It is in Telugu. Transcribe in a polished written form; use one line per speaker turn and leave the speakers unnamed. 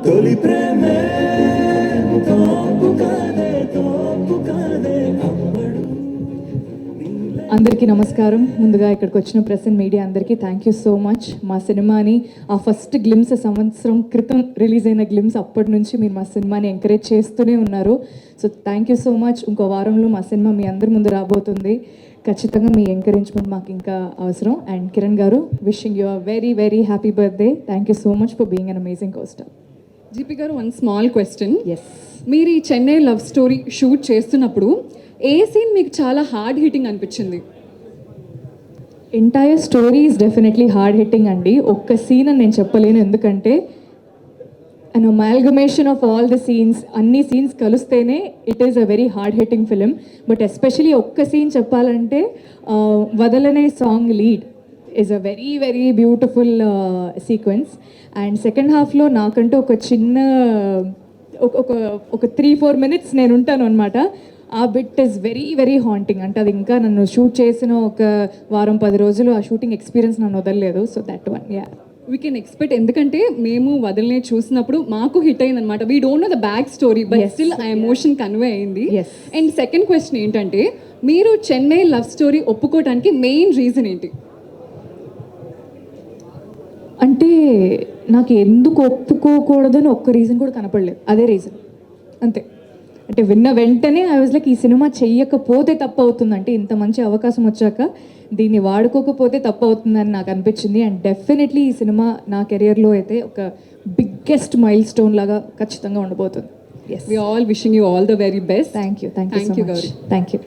తొలి ప్రేమే తోపు కాదే తోపు కాదే అమ్మడు.
అందరికీ నమస్కారం. ముందుగా ఇక్కడికి వచ్చిన ప్రెస్ అండ్ మీడియా అందరికీ థ్యాంక్ యూ సో మచ్. మా సినిమాని ఆ ఫస్ట్ గ్లిమ్స్ సంవత్సరం క్రితం రిలీజ్ అయిన గ్లిమ్స్ అప్పటి నుంచి మీరు మా సినిమాని ఎంకరేజ్ చేస్తూనే ఉన్నారు. So thank you so much. ఇంకో వారంలో మా సినిమా మీ అందరి ముందు రాబోతుంది. ఖచ్చితంగా మీ ఎంకరేజ్మెంట్ మాకు ఇంకా అవసరం. అండ్ కిరణ్ గారు, wishing you a very very happy birthday. Thank you so much for being an amazing co-star.
GP గారు, వన్ స్మాల్ క్వశ్చన్.
ఎస్,
మీరు ఈ చెన్నై లవ్ స్టోరీ షూట్ చేస్తున్నప్పుడు ఏ సీన్ మీకు చాలా హార్డ్ హిట్టింగ్ అనిపించింది?
Entire story is definitely hard hitting అండి. ఒక్క సీన్ అని నేను చెప్పలేను, ఎందుకంటే an amalgamation of all the scenes, అన్ని సీన్స్ కలిస్తేనే it is a very hard hitting film. But especially ఒక్క సీన్ చెప్పాలంటే Vadalane song lead is a very very beautiful sequence. And second హాఫ్లో నాకంటూ ఒక చిన్న ఒక 3-4 minutes నేను ఉంటాను అనమాట. ఆ bit is very very haunting. అంటే అది ఇంకా నన్ను షూట్ చేసిన ఒక వారం 10 రోజులు ఆ షూటింగ్ ఎక్స్పీరియన్స్ నన్ను వదలలేదు. So that one, ya,
we can expect. ఎందుకంటే మేము వదలనే చూసినప్పుడు మాకు హిట్ అయింది అనమాట. We don't know the back story, but still ఆ ఎమోషన్ కన్వే అయింది. అండ్ సెకండ్ క్వశ్చన్ ఏంటంటే, మీరు చెన్నై లవ్ స్టోరీ ఒప్పుకోవడానికి మెయిన్ రీజన్ ఏంటి?
అంటే నాకు ఎందుకు ఒప్పుకోకూడదని ఒక్క రీజన్ కూడా కనపడలేదు. అదే రీజన్ అంతే. అంటే విన్న వెంటనే ఐ వాజ్ లైక్, ఈ సినిమా చెయ్యకపోతే తప్పు అవుతుంది. అంటే ఇంత మంచి అవకాశం వచ్చాక దీన్ని వాడుకోకపోతే తప్పు అవుతుందని నాకు అనిపించింది. అండ్ డెఫినెట్లీ ఈ సినిమా నా కెరియర్లో అయితే ఒక బిగ్గెస్ట్ మైల్ స్టోన్ లాగా ఖచ్చితంగా ఉండబోతుంది.
We all wishing you all the very best.
Thank you. Thank you so much.
Gauri.
Thank you.